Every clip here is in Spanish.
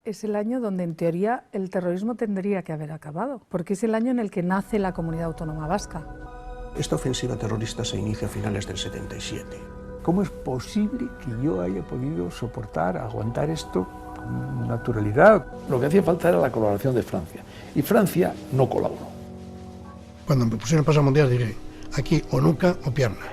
Es el año donde, en teoría, el terrorismo tendría que haber acabado, porque es el año en el que nace la Comunidad Autónoma Vasca. Esta ofensiva terrorista se inicia a finales del 77. ¿Cómo es posible que yo haya podido soportar, aguantar esto con naturalidad? Lo que hacía falta era la colaboración de Francia, y Francia no colaboró. Cuando me pusieron pasamundial dije, aquí o nuca o pierna.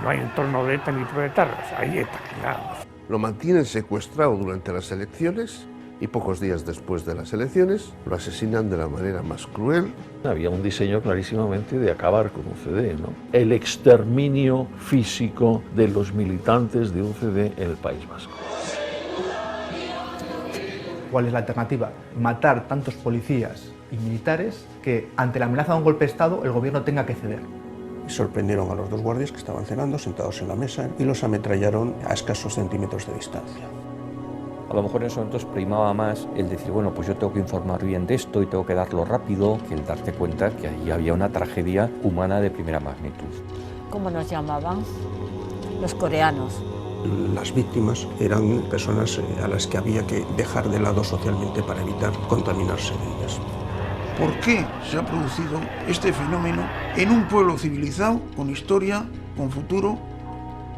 No hay entorno de ETA ni proletarios, hay ETA, nada más. Lo mantienen secuestrado durante las elecciones y pocos días después de las elecciones lo asesinan de la manera más cruel. Había un diseño clarísimamente de acabar con UCD, ¿no? El exterminio físico de los militantes de UCD en el País Vasco. ¿Cuál es la alternativa? Matar tantos policías y militares que ante la amenaza de un golpe de Estado el gobierno tenga que ceder. Sorprendieron a los dos guardias que estaban cenando sentados en la mesa y los ametrallaron a escasos centímetros de distancia. A lo mejor en esos momentos primaba más el decir, bueno, pues yo tengo que informar bien de esto y tengo que darlo rápido, que el darte cuenta que ahí había una tragedia humana de primera magnitud. ¿Cómo nos llamaban? Los coreanos. Las víctimas eran personas a las que había que dejar de lado socialmente para evitar contaminarse de ellas. ¿Por qué se ha producido este fenómeno en un pueblo civilizado, con historia, con futuro?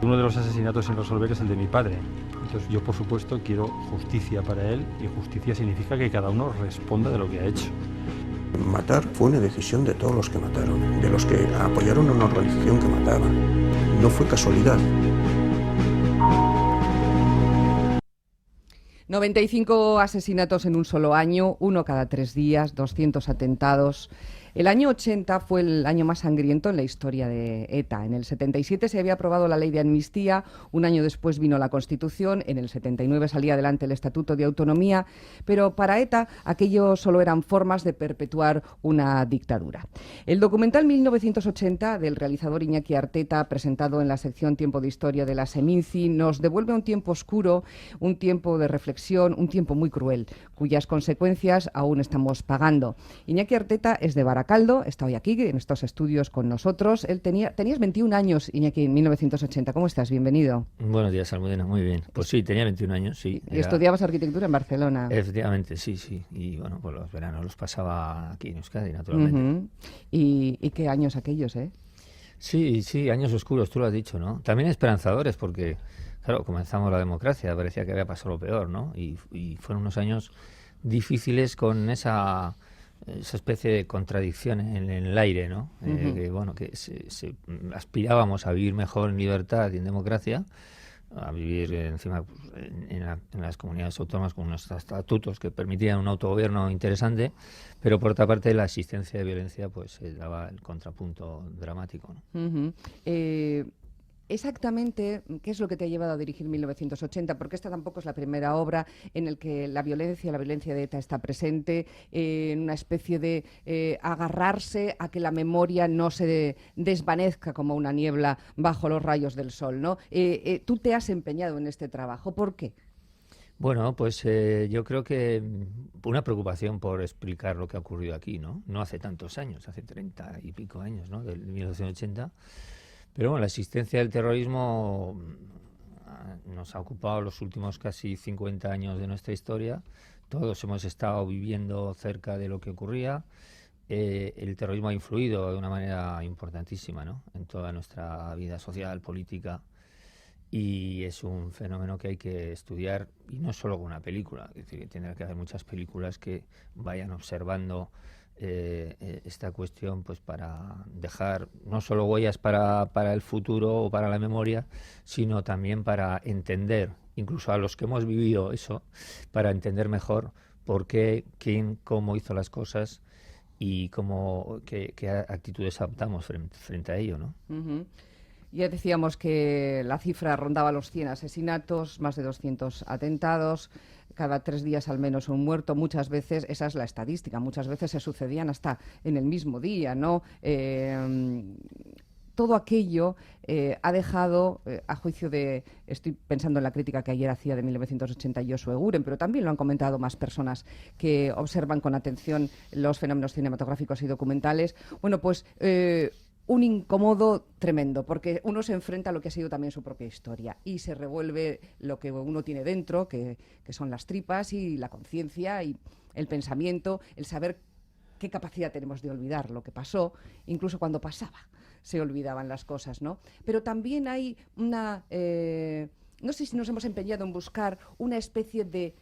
Uno de los asesinatos sin resolver es el de mi padre. Entonces yo, por supuesto, quiero justicia para él, y justicia significa que cada uno responda de lo que ha hecho. Matar fue una decisión de todos los que mataron, de los que apoyaron a una organización que mataba. No fue casualidad. 95 asesinatos en un solo año, uno cada 3 días, 200 atentados. El año 80 fue el año más sangriento en la historia de ETA. En el 77 se había aprobado la ley de amnistía, un año después vino la Constitución, en el 79 salía adelante el Estatuto de Autonomía, pero para ETA aquello solo eran formas de perpetuar una dictadura. El documental 1980 del realizador Iñaki Arteta, presentado en la sección Tiempo de Historia de la Seminci, nos devuelve un tiempo oscuro, un tiempo de reflexión, un tiempo muy cruel, cuyas consecuencias aún estamos pagando. Iñaki Arteta es de Baracaldo, está hoy aquí en estos estudios con nosotros. Tenías 21 años, Iñaki, en 1980. ¿Cómo estás? Bienvenido. Buenos días, Almudena. Muy bien. Pues sí, tenía 21 años, sí. Y estudiabas arquitectura en Barcelona. Efectivamente, sí. Y bueno, pues los veranos los pasaba aquí en Euskadi, naturalmente. ¿Y qué años aquellos, eh? Sí, años oscuros, tú lo has dicho, ¿no? También esperanzadores porque, claro, comenzamos la democracia, parecía que había pasado lo peor, ¿no? Y fueron unos años difíciles con esa especie de contradicción en el aire, ¿no? Que aspirábamos a vivir mejor en libertad y en democracia, a vivir encima en las comunidades autónomas con unos estatutos que permitían un autogobierno interesante, pero por otra parte la existencia de violencia pues daba el contrapunto dramático, ¿no? Exactamente, ¿qué es lo que te ha llevado a dirigir 1980? Porque esta tampoco es la primera obra en la que la violencia de ETA está presente, en una especie de agarrarse a que la memoria no se desvanezca como una niebla bajo los rayos del sol, ¿no? Tú te has empeñado en este trabajo, ¿por qué? Bueno, pues yo creo que una preocupación por explicar lo que ha ocurrido aquí, ¿no? No hace tantos años, hace 30 y pico años, ¿no? Del 1980. Pero bueno, la existencia del terrorismo nos ha ocupado los últimos casi 50 años de nuestra historia. Todos hemos estado viviendo cerca de lo que ocurría. El terrorismo ha influido de una manera importantísima, ¿no? En toda nuestra vida social, política. Y es un fenómeno que hay que estudiar, y no solo con una película. Es decir, que tendrá que haber muchas películas que vayan observando esta cuestión, pues para dejar no solo huellas para el futuro o para la memoria, sino también para entender, incluso a los que hemos vivido eso, para entender mejor por qué, quién, cómo hizo las cosas y qué actitudes adoptamos frente a ello, ¿no? Ya decíamos que la cifra rondaba los 100 asesinatos, más de 200 atentados, cada 3 días al menos un muerto. Muchas veces, esa es la estadística, muchas veces se sucedían hasta en el mismo día, ¿no? Todo aquello ha dejado, a juicio de, estoy pensando en la crítica que ayer hacía de 1980 Josu Eguren, pero también lo han comentado más personas que observan con atención los fenómenos cinematográficos y documentales. Bueno, pues un incómodo tremendo, porque uno se enfrenta a lo que ha sido también su propia historia y se revuelve lo que uno tiene dentro, que son las tripas y la conciencia y el pensamiento, el saber qué capacidad tenemos de olvidar lo que pasó, incluso cuando pasaba se olvidaban las cosas, ¿no? Pero también hay una... no sé si nos hemos empeñado en buscar una especie de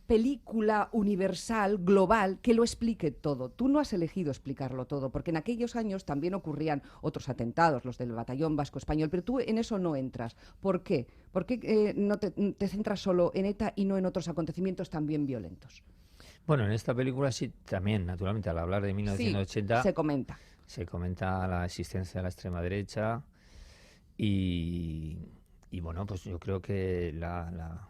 película universal, global, que lo explique todo. Tú no has elegido explicarlo todo, porque en aquellos años también ocurrían otros atentados, los del Batallón Vasco Español, pero tú en eso no entras. ¿Por qué? ¿Por qué no te centras solo en ETA y no en otros acontecimientos también violentos? Bueno, en esta película sí, también, naturalmente, al hablar de 1980... Sí, se comenta. Se comenta la existencia de la extrema derecha y bueno, pues yo creo que la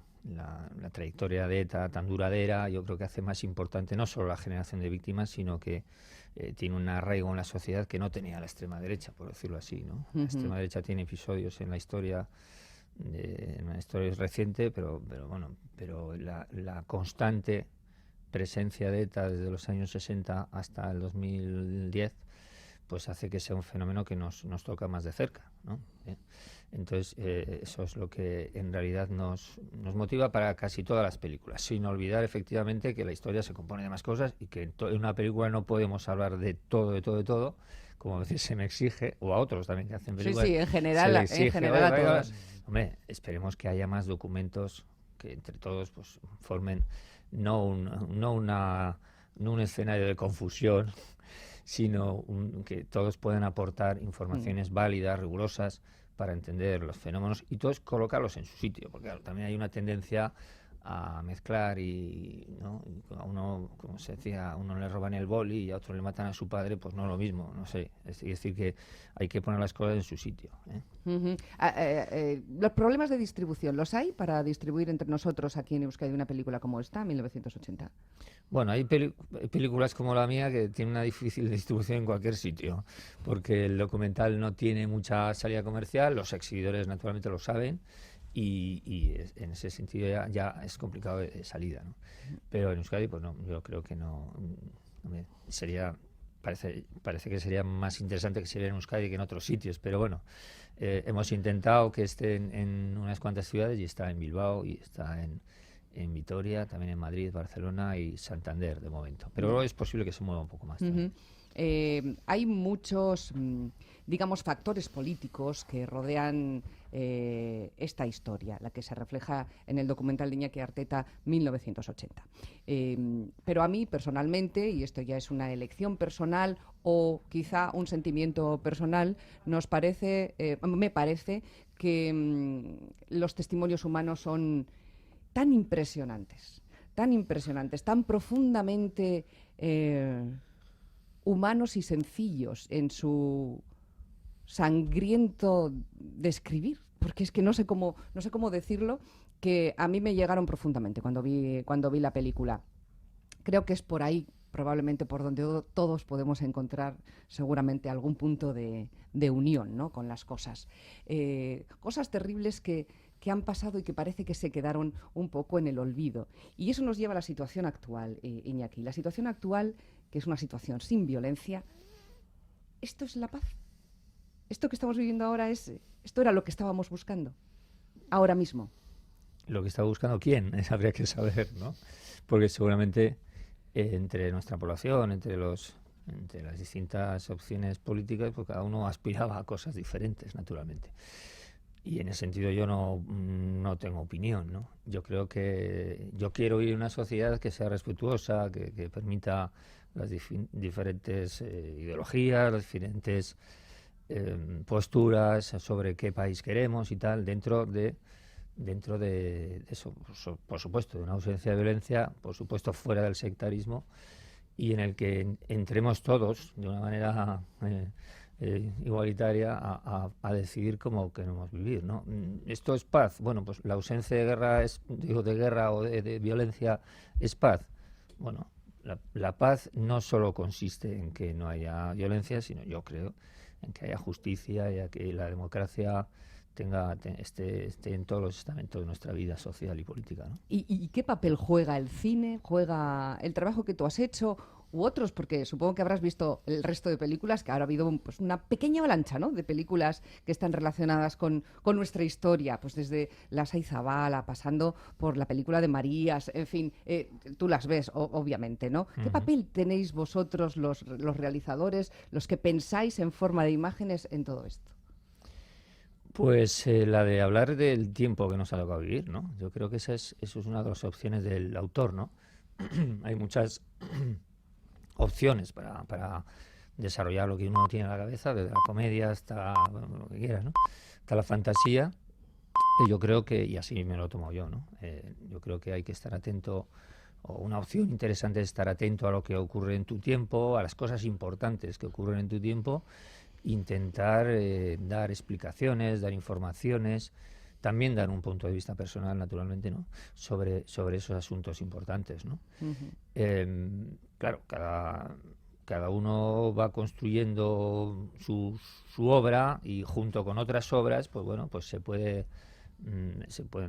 trayectoria de ETA tan duradera, yo creo que hace más importante no solo la generación de víctimas, sino que tiene un arraigo en la sociedad que no tenía la extrema derecha, por decirlo así, ¿no? La extrema derecha tiene episodios en la historia, en la historia es reciente, pero la constante presencia de ETA desde los años 60 hasta el 2010 pues hace que sea un fenómeno que nos toca más de cerca, ¿no? Entonces, eso es lo que en realidad nos motiva para casi todas las películas, sin olvidar efectivamente que la historia se compone de más cosas y que en una película no podemos hablar de todo, como a veces se me exige, o a otros también que hacen películas. Sí, en general a todos. Hombre, esperemos que haya más documentos que entre todos pues formen no un escenario de confusión, sino que todos puedan aportar informaciones válidas, rigurosas, para entender los fenómenos y todos colocarlos en su sitio, porque claro, también hay una tendencia a mezclar ¿no? Y a uno, como se decía, a uno le roban el boli y a otro le matan a su padre, pues no lo mismo, no sé. Es decir, que hay que poner las cosas en su sitio, ¿eh? Los problemas de distribución, ¿los hay para distribuir entre nosotros aquí en Euskadi una película como esta, 1980? Bueno, hay películas como la mía que tienen una difícil distribución en cualquier sitio, porque el documental no tiene mucha salida comercial, los exhibidores naturalmente lo saben, y en ese sentido ya es complicado de salida, ¿no? Pero en Euskadi, pues no, yo creo que no parece que sería más interesante que sería en Euskadi que en otros sitios, pero bueno, hemos intentado que esté en unas cuantas ciudades y está en Bilbao y está en Vitoria, también en Madrid, Barcelona y Santander de momento, pero luego es posible que se mueva un poco más. Hay muchos, digamos, factores políticos que rodean esta historia, la que se refleja en el documental de Iñaki Arteta 1980. Pero a mí personalmente, y esto ya es una elección personal o quizá un sentimiento personal, me parece que los testimonios humanos son tan impresionantes, tan profundamente humanos y sencillos en su sangriento describir, porque es que no sé cómo decirlo, que a mí me llegaron profundamente cuando vi la película. Creo que es por ahí, probablemente por donde todos podemos encontrar seguramente algún punto de unión, ¿no?, con las cosas. Cosas terribles que han pasado y que parece que se quedaron un poco en el olvido. Y eso nos lleva a la situación actual, Iñaki. La situación actual, que es una situación sin violencia, ¿esto es la paz? ¿Esto que estamos viviendo ahora esto era lo que estábamos buscando ahora mismo? Lo que está buscando quién, habría que saber, ¿no? Porque seguramente entre nuestra población, entre las distintas opciones políticas, pues cada uno aspiraba a cosas diferentes, naturalmente. Y en ese sentido yo no tengo opinión, ¿no? Yo creo que yo quiero vivir en una sociedad que sea respetuosa, que permita las diferentes ideologías, las diferentes posturas sobre qué país queremos y tal, dentro de eso, por supuesto, de una ausencia de violencia, por supuesto fuera del sectarismo, y en el que entremos todos de una manera igualitaria a decidir cómo queremos vivir, ¿no? ¿Esto es paz? Bueno, pues la ausencia de guerra o de violencia es paz. Bueno, la paz no solo consiste en que no haya violencia, sino yo creo en que haya justicia y a que la democracia esté en todos los estamentos de nuestra vida social y política, ¿no? ¿Y qué papel juega el cine, juega el trabajo que tú has hecho u otros, porque supongo que habrás visto el resto de películas, que ahora ha habido pues, una pequeña avalancha, ¿no?, de películas que están relacionadas con nuestra historia, pues desde La Saizabala, pasando por la película de Marías, en fin, tú las ves, obviamente, ¿no? ¿Qué papel tenéis vosotros, los realizadores, los que pensáis en forma de imágenes en todo esto? Pues la de hablar del tiempo que nos ha tocado vivir, ¿no? Yo creo que eso es una de las opciones del autor, ¿no? Hay muchas opciones para desarrollar lo que uno tiene en la cabeza, desde la comedia hasta bueno, lo que quieras, ¿no? Hasta la fantasía. Y yo creo que, y así me lo tomo yo, ¿no? Yo creo que hay que estar atento, o una opción interesante es estar atento a lo que ocurre en tu tiempo, a las cosas importantes que ocurren en tu tiempo, intentar dar explicaciones, dar informaciones, también dar un punto de vista personal, naturalmente, ¿no?, sobre esos asuntos importantes, ¿no? Claro, cada uno va construyendo su obra, y junto con otras obras, pues bueno, pues se pueden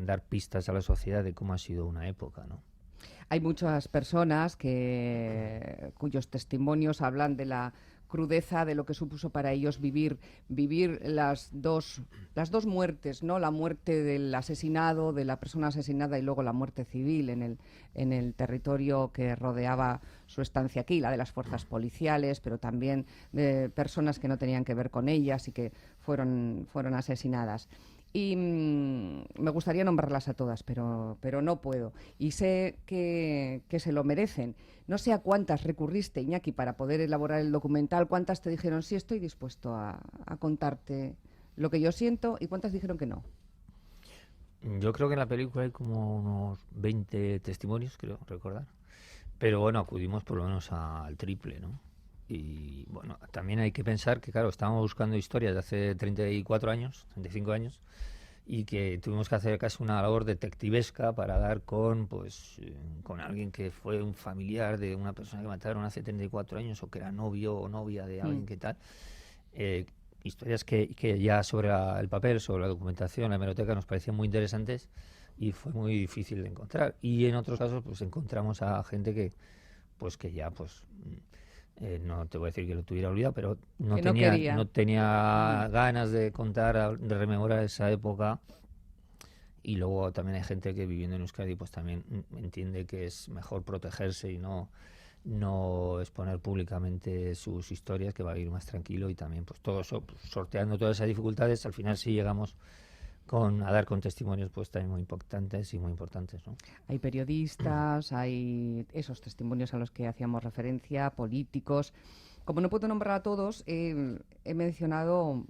dar pistas a la sociedad de cómo ha sido una época, ¿no? Hay muchas personas cuyos testimonios hablan de la crudeza de lo que supuso para ellos vivir las dos muertes, ¿no? La muerte del asesinado, de la persona asesinada, y luego la muerte civil en el territorio que rodeaba su estancia aquí, la de las fuerzas policiales, pero también de personas que no tenían que ver con ellas y que fueron asesinadas. Y me gustaría nombrarlas a todas, pero no puedo. Y sé que se lo merecen. No sé a cuántas recurriste, Iñaki, para poder elaborar el documental, cuántas te dijeron sí, estoy dispuesto a contarte lo que yo siento, y cuántas dijeron que no. Yo creo que en la película hay como unos 20 testimonios, creo recordar. Pero bueno, acudimos por lo menos al triple, ¿no? Y bueno, también hay que pensar que, claro, estábamos buscando historias de hace 34 años, 35 años, y que tuvimos que hacer casi una labor detectivesca para dar con alguien que fue un familiar de una persona que mataron hace 34 años, o que era novio o novia de alguien que tal. Historias que ya sobre el papel, sobre la documentación, la hemeroteca, nos parecían muy interesantes, y fue muy difícil de encontrar. Y en otros casos pues encontramos a gente que ya no te voy a decir que lo tuviera olvidado, pero no tenía ganas de contar, de rememorar esa época. Y luego también hay gente que, viviendo en Euskadi, pues también entiende que es mejor protegerse y no exponer públicamente sus historias, que va a ir más tranquilo. Y también pues todo eso, sorteando todas esas dificultades, al final sí llegamos a dar con testimonios pues también muy importantes y muy importantes, ¿no? Hay periodistas, hay esos testimonios a los que hacíamos referencia, políticos. Como no puedo nombrar a todos, he mencionado,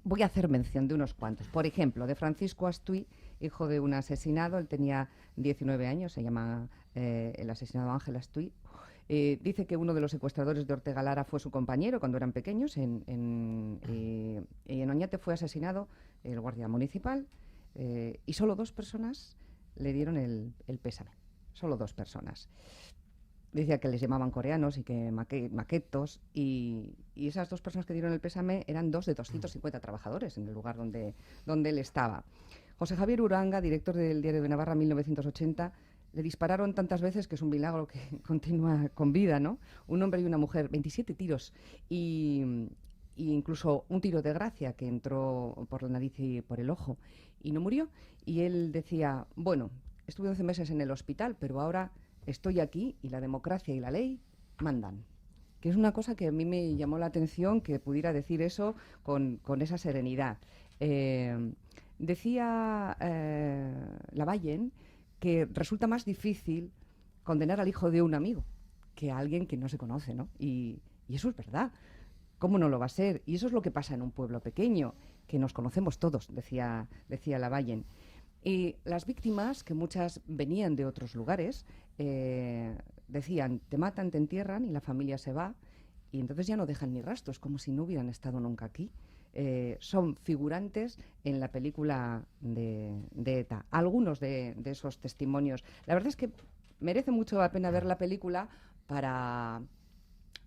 voy a hacer mención de unos cuantos. Por ejemplo, de Francisco Astuy, hijo de un asesinado. Él tenía 19 años, se llama el asesinado Ángel Astuy. Dice que uno de los secuestradores de Ortega Lara fue su compañero cuando eran pequeños. En Oñate fue asesinado el guardia municipal, y solo 2 personas le dieron el pésame. Solo 2 personas. Decía que les llamaban coreanos y que maquetos, y esas 2 personas que dieron el pésame eran 2 de 250 trabajadores en el lugar donde él estaba. José Javier Uranga, director del Diario de Navarra, 1980, le dispararon tantas veces que es un milagro que continúa con vida, ¿no? Un hombre y una mujer, 27 tiros, y incluso un tiro de gracia que entró por la nariz y por el ojo, y no murió. Y él decía, bueno, estuve 11 meses en el hospital, pero ahora estoy aquí y la democracia y la ley mandan. Que es una cosa que a mí me llamó la atención, que pudiera decir eso con esa serenidad. Decía Lavallen que resulta más difícil condenar al hijo de un amigo que a alguien que no se conoce, ¿no? Y eso es verdad. ¿Cómo no lo va a ser? Y eso es lo que pasa en un pueblo pequeño, que nos conocemos todos, decía Lavallen. Y las víctimas, que muchas venían de otros lugares, decían, te matan, te entierran y la familia se va, y entonces ya no dejan ni rastros, como si no hubieran estado nunca aquí. Son figurantes en la película de ETA. Algunos de esos testimonios. La verdad es que merece mucho la pena ver la película para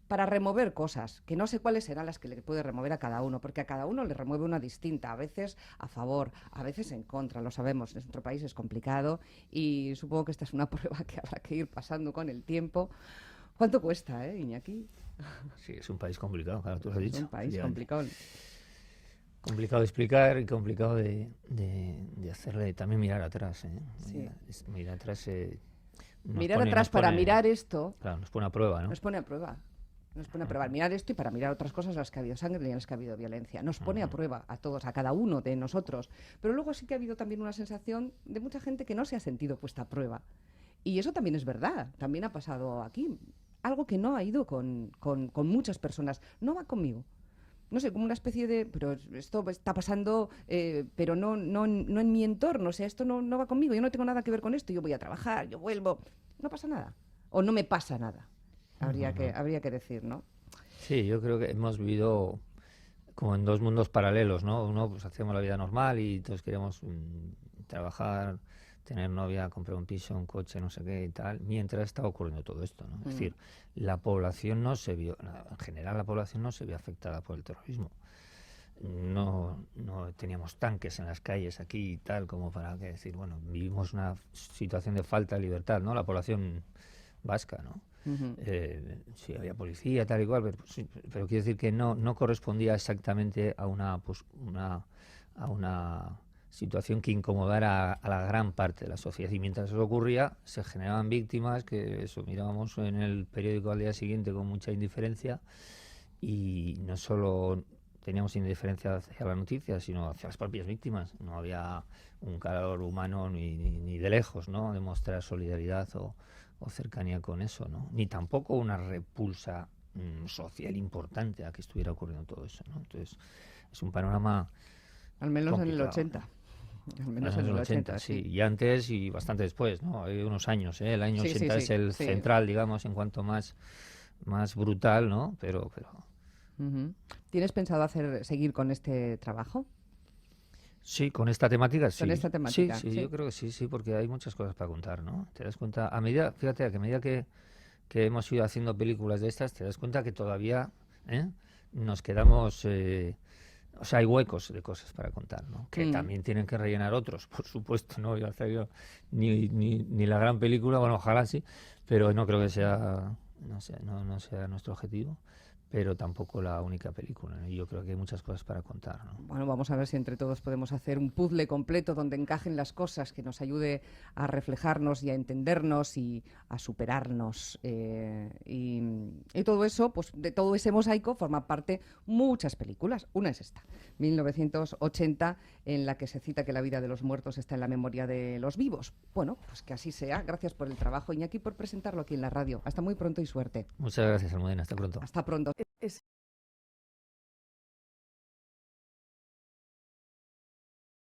remover cosas, que no sé cuáles serán las que le puede remover a cada uno, porque a cada uno le remueve una distinta, a veces a favor, a veces en contra, lo sabemos, nuestro país es complicado, y supongo que esta es una prueba que habrá que ir pasando con el tiempo, ¿Cuánto cuesta, Iñaki? Sí, es un país complicado, claro, tú lo has dicho. Es un país complicado. Complicado de explicar y complicado de hacerle también mirar atrás. Sí. Mirar atrás. Mirar atrás para mirar esto. Claro, nos pone a prueba, ¿no? Nos pone a prueba. Nos pone a prueba mirar esto y para mirar otras cosas en las que ha habido sangre y en las que ha habido violencia. Nos pone a prueba a todos, a cada uno de nosotros. Pero luego sí que ha habido también una sensación de mucha gente que no se ha sentido puesta a prueba. Y eso también es verdad, también ha pasado aquí. Algo que no ha ido con muchas personas. No va conmigo. No sé, como una especie de, pero esto está pasando, pero no en mi entorno, o sea, esto no va conmigo, yo no tengo nada que ver con esto, yo voy a trabajar, yo vuelvo, no pasa nada, o no me pasa nada, habría que decir, ¿no? Sí, yo creo que hemos vivido como en dos mundos paralelos, ¿no? Uno, pues hacíamos la vida normal y todos queríamos trabajar, tener novia, comprar un piso, un coche, no sé qué y tal, mientras estaba ocurriendo todo esto, ¿no? Es decir, la población no se vio, en general la población no se vio afectada por el terrorismo. No teníamos tanques en las calles aquí y tal, como para decir, bueno, vivimos una situación de falta de libertad, ¿no? La población vasca, ¿no? Sí, había policía, tal y cual, pero quiero decir que no correspondía exactamente a una situación que incomodara a la gran parte de la sociedad. Y mientras eso ocurría, se generaban víctimas que eso mirábamos en el periódico al día siguiente con mucha indiferencia, y no solo teníamos indiferencia hacia la noticia, sino hacia las propias víctimas. No había un calor humano ni de lejos, ¿no?, de mostrar solidaridad o cercanía con eso, ¿no? Ni tampoco una repulsa social importante a que estuviera ocurriendo todo eso, ¿no? Entonces, es un panorama al menos complicado, en el 80. ¿no? Al menos en el 80, sí. Y antes y bastante después, ¿no? Hay unos años, ¿eh? El año 80 es el central, digamos, en cuanto más brutal, ¿no? Pero... ¿Tienes pensado seguir con este trabajo? Sí, con esta temática sí. Con esta temática, sí, yo creo que sí, porque hay muchas cosas para contar, ¿no? Te das cuenta, fíjate, que a medida que hemos ido haciendo películas de estas, te das cuenta que todavía nos quedamos... o sea, hay huecos de cosas para contar, ¿no? Que también tienen que rellenar otros, por supuesto, ¿no? Yo ni la gran película, bueno, ojalá sí, pero no creo que sea, no sea nuestro objetivo, pero tampoco la única película, ¿no? Yo creo que hay muchas cosas para contar, ¿no? Bueno, vamos a ver si entre todos podemos hacer un puzzle completo donde encajen las cosas, que nos ayude a reflejarnos y a entendernos y a superarnos. Y todo eso, pues de todo ese mosaico forma parte muchas películas. Una es esta, 1980, en la que se cita que la vida de los muertos está en la memoria de los vivos. Bueno, pues que así sea. Gracias por el trabajo, Iñaki, por presentarlo aquí en la radio. Hasta muy pronto y suerte. Muchas gracias, Almudena. Hasta pronto. Hasta pronto.